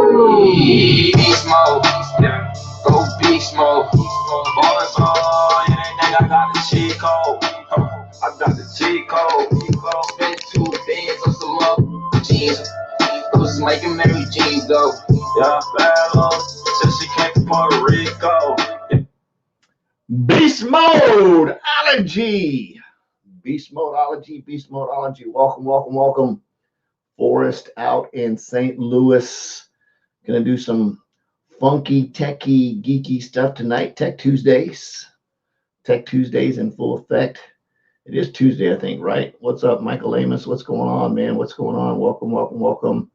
Beast mode, yeah. Go beast mode. Boy, you ain't think I got the cheat code. I got the cheat code. Spent 2 bands on some up jeans. Was making Mary jeans though. Yeah, bad love. Said she came from Puerto Rico. Beast Modeology. Beast Modeology, Beast Modeology. Welcome, welcome, welcome. Forrest out in St. Louis. Gonna do some funky, techy, geeky stuff tonight. Tech Tuesdays. Tech Tuesdays in full effect. It is Tuesday, I think, right? What's up, Michael Amos? What's going on, man? What's going on? Welcome, welcome, welcome.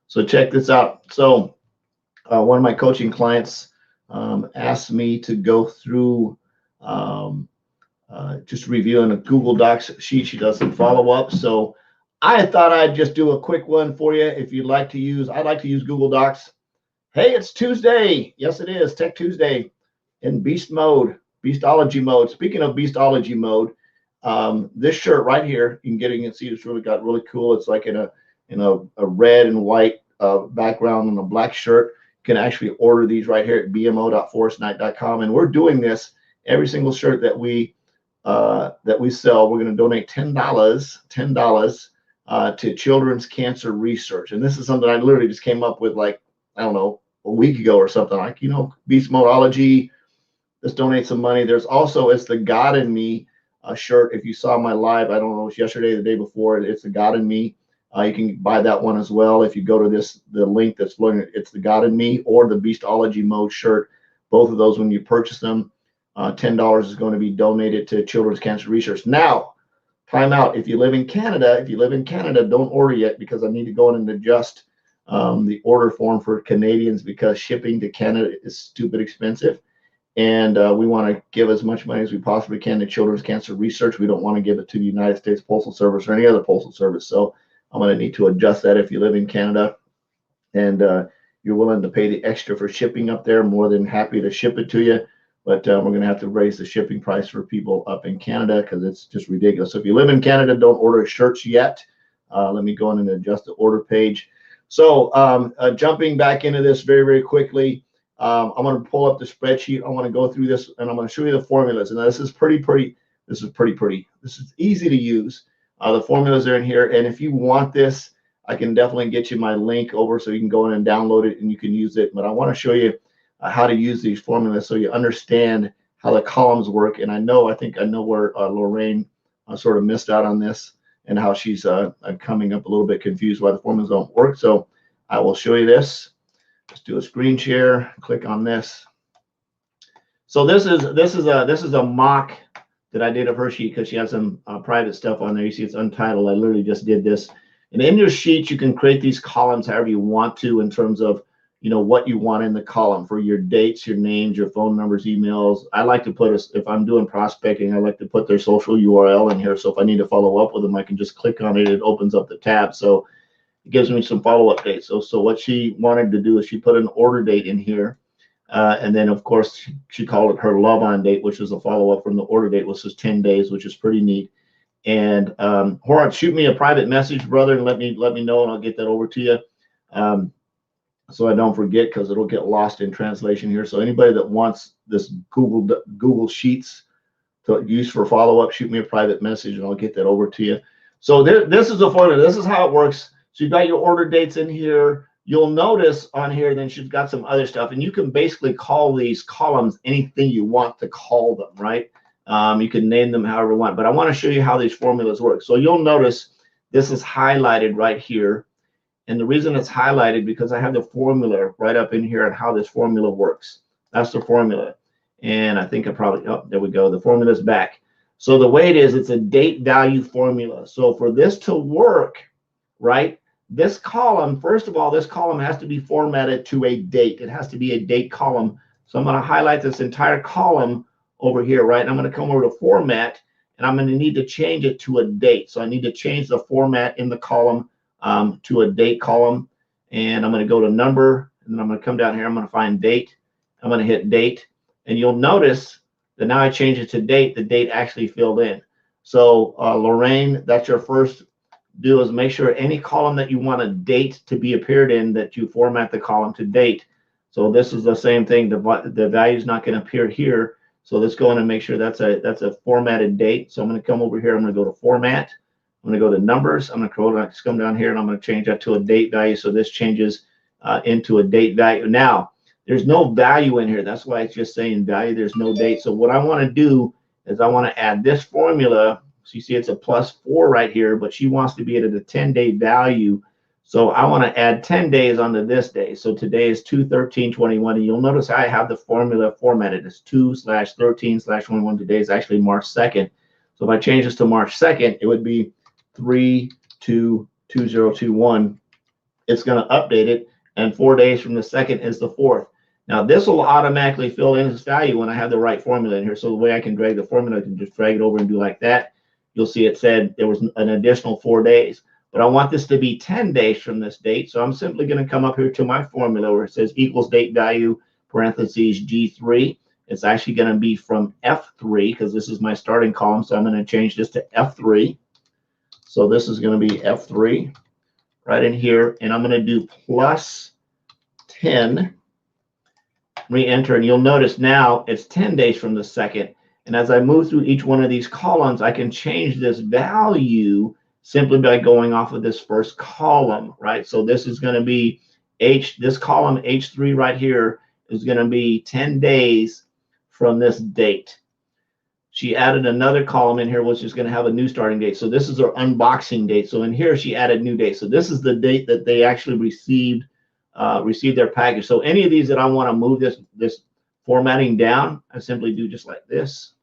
So check this out. So one of my coaching clients asked me to go through just reviewing a Google Docs sheet. She does some follow-up. So I thought I'd just do a quick one for you. If you'd like to use, I'd like to use Google Docs. Hey, it's Tuesday. Yes, it is. Tech Tuesday in beast mode, beastology mode. Speaking of beastology mode, this shirt right here, you can see it's got really cool. It's like in a red and white background on a black shirt. You can actually order these right here at bmo.forrestknight.com. And we're doing this every single shirt that we sell. We're going to donate $10 to children's cancer research. And this is something I literally just came up with, like, I don't know, a week ago or something. Like, Beast Modeology, let's donate some money. There's also, it's the God in Me shirt. If you saw my live, I don't know, it was yesterday or the day before, it's the God in Me. You can buy that one as well. If you go to the link that's floating, it's the God in Me or the Beastology Mode shirt. Both of those, when you purchase them, $10 is going to be donated to children's cancer research. Now, time out. If you live in Canada, don't order yet, because I need to go in and adjust the order form for Canadians, because shipping to Canada is stupid expensive. And we want to give as much money as we possibly can to children's cancer research. We don't want to give it to the United States Postal Service or any other postal service. So I'm going to need to adjust that. If you live in Canada and you're willing to pay the extra for shipping up there, more than happy to ship it to you. But we're going to have to raise the shipping price for people up in Canada, because it's just ridiculous. So if you live in Canada, don't order shirts yet. Let me go in and adjust the order page. So jumping back into this very, very quickly, I'm going to pull up the spreadsheet. I want to go through this, and I'm going to show you the formulas. And this is pretty. This is easy to use. The formulas are in here. And if you want this, I can definitely get you my link over so you can go in and download it and you can use it. But I want to show you how to use these formulas so you understand how the columns work. And I think I know where Lorraine sort of missed out on this, and how she's coming up a little bit confused why the formulas don't work. So I will show you this. Let's do a screen share. Click on this. So this is a mock that I did of her sheet, because she has some private stuff on there. You see it's untitled. I literally just did this. And in your sheet, you can create these columns however you want to, in terms of what you want in the column for your dates, your names, your phone numbers, emails. I like to put, if I'm doing prospecting, I like to put their social URL in here. So if I need to follow up with them, I can just click on it. It opens up the tab. So it gives me some follow-up dates. So what she wanted to do is she put an order date in here. And then, of course, she called it her love-on date, which is a follow-up from the order date, which is 10 days, which is pretty neat. And Horan, shoot me a private message, brother, and let me know, and I'll get that over to you. So I don't forget, because it'll get lost in translation here. So anybody that wants this Google Sheets to use for follow-up, shoot me a private message, and I'll get that over to you. So this is the formula. This is how it works. So you've got your order dates in here. You'll notice on here, then she's got some other stuff, and you can basically call these columns anything you want to call them, right? You can name them however you want, but I want to show you how these formulas work. So you'll notice this is highlighted right here. And the reason it's highlighted, because I have the formula right up in here and how this formula works. That's the formula. And I think there we go. The formula is back. So the way it is, it's a date value formula. So for this to work, right, this column, first of all, this column has to be formatted to a date. It has to be a date column. So I'm going to highlight this entire column over here, right? And I'm going to come over to format, and I'm going to need to change it to a date. So I need to change the format in the column to a date column, and I'm going to go to number, and then I'm going to come down here. I'm going to find date. I'm going to hit date, and you'll notice that now I change it to date. The date actually filled in. So Lorraine, that's your first do is make sure any column that you want a date to be appeared in, that you format the column to date. So this is the same thing. The value is not going to appear here. So let's go in and make sure that's a formatted date. So I'm going to come over here. I'm going to go to format. I'm going to go to numbers. I'm going to come down here and I'm going to change that to a date value. So this changes into a date value. Now, there's no value in here. That's why it's just saying value. There's no date. So what I want to do is I want to add this formula. So you see it's a +4 right here, but she wants to be at a 10-day value. So I want to add 10 days onto this day. So today is 2/13/21, and you'll notice I have the formula formatted as 2/13/21. Today is actually March 2nd. So if I change this to March 2nd, it would be 3/2/2021. It's going to update it, and 4 days from the 2nd is the 4th. Now this will automatically fill in its value when I have the right formula in here. So the way I can drag the formula, I can just drag it over and do like that. You'll see it said there was an additional 4 days. But I want this to be 10 days from this date. So I'm simply going to come up here to my formula where it says equals date value, parentheses G3. It's actually going to be from F3 because this is my starting column. So I'm going to change this to F3. So this is going to be F3 right in here. And I'm going to do +10. Re-enter. And you'll notice now it's 10 days from the 2nd. And as I move through each one of these columns, I can change this value simply by going off of this first column, right? So this is going to be this column H3 right here is going to be 10 days from this date. She added another column in here, which is going to have a new starting date. So this is her unboxing date. So in here, she added new date. So this is the date that they actually received their package. So any of these that I want to move this formatting down, I simply do just like this.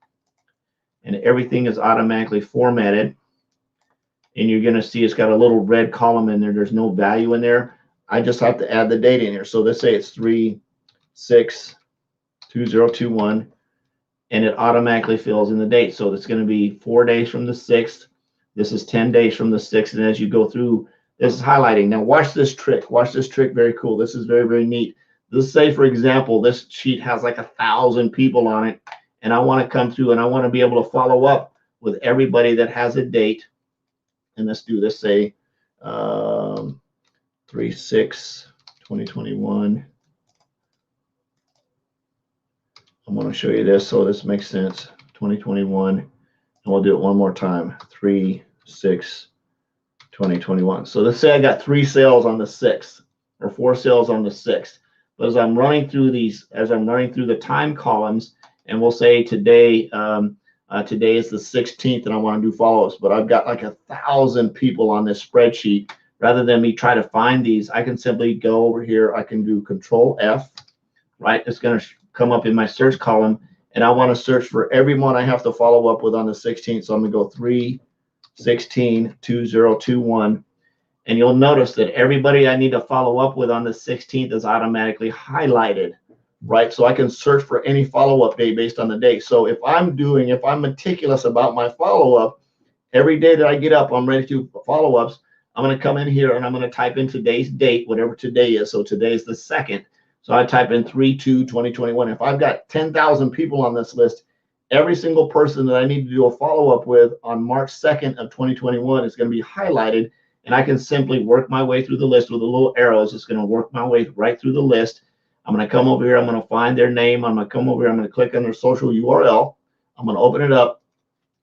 And everything is automatically formatted. And you're going to see it's got a little red column in there. There's no value in there. I just have to add the date in here. So let's say it's 3/6/2021, and it automatically fills in the date. So it's going to be 4 days from the 6th. This is 10 days from the 6th. And as you go through, this is highlighting. Now watch this trick. Watch this trick. Very cool. This is very, very neat. Let's say, for example, this sheet has like 1,000 people on it, and I want to come through and I want to be able to follow up with everybody that has a date. And let's do this, say 3/6/2021. I'm going to show you this so this makes sense. 2021, and we'll do it one more time. 3/6/2021. So let's say I got 3 sales on the 6th or 4 sales on the 6th. But as I'm running through the time columns, and we'll say today, today is the 16th, and I want to do follow-ups, but I've got like 1,000 people on this spreadsheet. Rather than me try to find these, I can simply go over here. I can do Control F, right? It's going to come up in my search column, and I want to search for everyone I have to follow up with on the 16th. So I'm going to go 3/16/2021, and you'll notice that everybody I need to follow up with on the 16th is automatically highlighted. Right, so I can search for any follow-up date based on the date. So if I'm meticulous about my follow-up, every day that I get up, I'm ready to follow-ups. I'm going to come in here and I'm going to type in today's date, whatever today is. So today is the 2nd. So I type in 3/2/2021. If I've got 10,000 people on this list, every single person that I need to do a follow-up with on March 2nd of 2021 is going to be highlighted, and I can simply work my way through the list with the little arrows. It's going to work my way right through the list. I'm going to come over here. I'm going to find their name. I'm going to come over here. I'm going to click on their social URL. I'm going to open it up.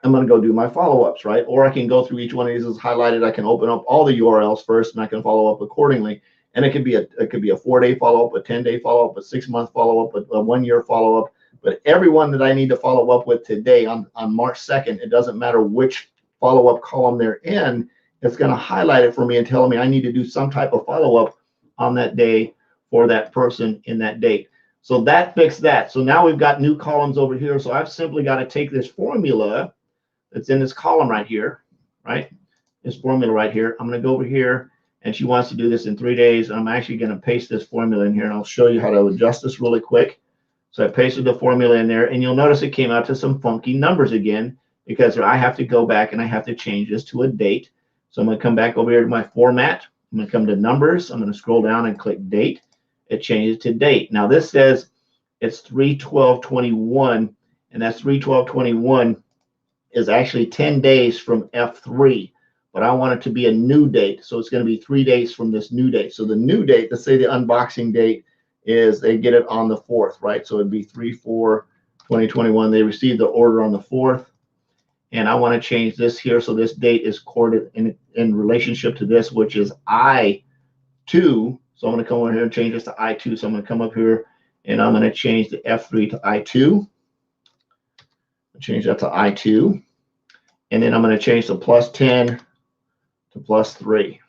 I'm going to go do my follow-ups, right? Or I can go through each one of these as highlighted. I can open up all the URLs first, and I can follow up accordingly. And it could be a 4-day follow-up, a 10-day follow-up, a 6-month follow-up, a 1-year follow-up. But everyone that I need to follow up with today on March 2nd, it doesn't matter which follow-up column they're in, it's going to highlight it for me and tell me I need to do some type of follow-up on that day for that person in that date. So that fixed that. So now we've got new columns over here. So I've simply got to take this formula that's in this column right here, right? This formula right here. I'm going to go over here, and she wants to do this in 3 days. I'm actually going to paste this formula in here, and I'll show you how to adjust this really quick. So I pasted the formula in there, and you'll notice it came out to some funky numbers again because I have to go back and I have to change this to a date. So I'm going to come back over here to my format. I'm going to come to numbers. I'm going to scroll down and click date. It changes to date. Now this says it's 3/12/21, and that's 3/12/21 is actually 10 days from F3. but I want it to be a new date. So it's going to be 3 days from this new date. So the new date, let's say the unboxing date is they get it on the 4th, right? So it'd be 3/4/2021. They received the order on the 4th. And I want to change this here. So this date is coded in relationship to this, which is I2. So I'm going to come over here and change this to I2. So I'm going to come up here and I'm going to change the F3 to I2. Change that to I2. And then I'm going to change the +10 to +3,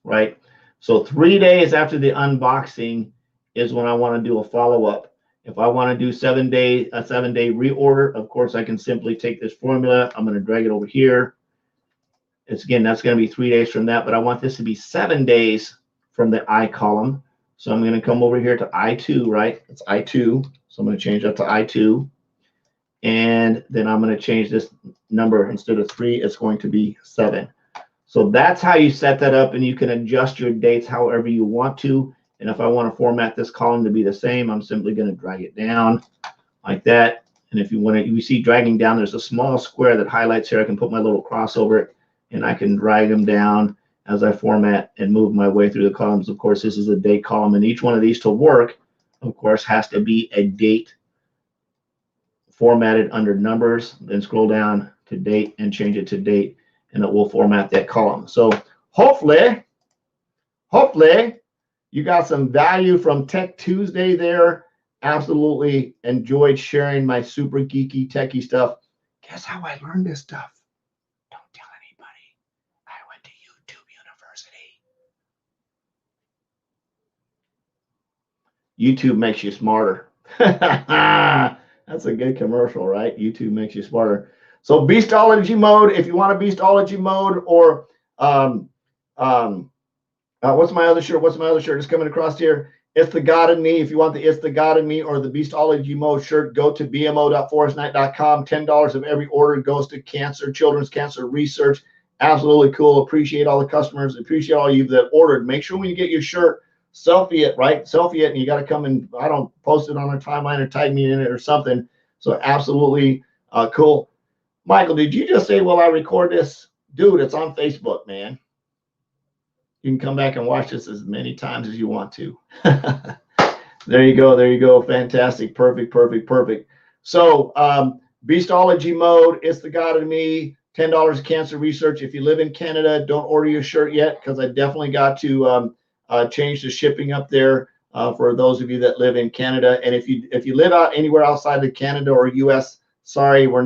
right? So 3 days after the unboxing is when I want to do a follow-up. If I want to do a 7-day reorder, of course, I can simply take this formula. I'm going to drag it over here. That's going to be 3 days from that, but I want this to be 7 days from the I column. So I'm going to come over here to I2, right? It's I2. So I'm going to change that to I2. And then I'm going to change this number. Instead of 3, it's going to be 7. So that's how you set that up, and you can adjust your dates however you want to. And if I want to format this column to be the same, I'm simply going to drag it down like that. And if you want to, you see dragging down, there's a small square that highlights here. I can put my little cross over it, and I can drag them down as I format and move my way through the columns. Of course, this is a date column, and each one of these to work, of course, has to be a date formatted under numbers. Then scroll down to date and change it to date, and it will format that column. So hopefully, you got some value from Tech Tuesday there. Absolutely enjoyed sharing my super geeky, techie stuff. Guess how I learned this stuff? Don't tell anybody. I went to YouTube University. YouTube makes you smarter. That's a good commercial, right? YouTube makes you smarter. So Beastology mode, if you want a Beastology mode, or what's my other shirt? What's my other shirt? It's coming across here. It's the God in Me. If you want the It's the God in Me or the Beastology mode shirt, go to bmo.forrestknight.com. $10 of every order goes to cancer, children's cancer research. Absolutely cool. Appreciate all the customers. Appreciate all you that ordered. Make sure when you get your shirt, selfie it, right? Selfie it, and you got to come and, I don't post it on a timeline or tag me in it or something. So absolutely cool. Michael, did you just say, well, I record this? Dude, it's on Facebook, man. You can come back and watch this as many times as you want to. There you go. There you go. Fantastic. Perfect, perfect, perfect. So Beastology mode, It's the God in Me, $10 cancer research. If you live in Canada, don't order your shirt yet, because I definitely got to change the shipping up there for those of you that live in Canada. And if you live out anywhere outside of Canada or US, sorry, we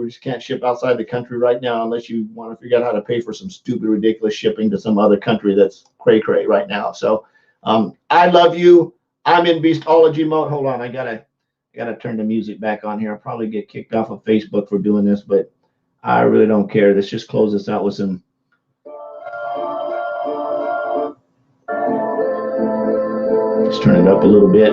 just can't ship outside the country right now unless you want to figure out how to pay for some stupid, ridiculous shipping to some other country that's cray-cray right now. So I love you. I'm in Beastology mode. Hold on, I gotta turn the music back on here. I'll probably get kicked off of Facebook for doing this, but I really don't care. Let's just close this out with some. Let's turn it up a little bit.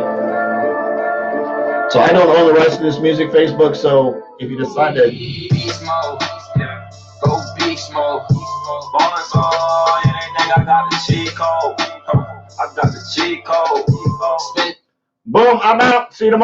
So I don't own the rights to this music, Facebook, so if you decide to... Beast mode, yeah. Go beast mode. Ballin' ball, yeah, they think I got the cheat code. I got the cheat code. Boom, I'm out. See you tomorrow.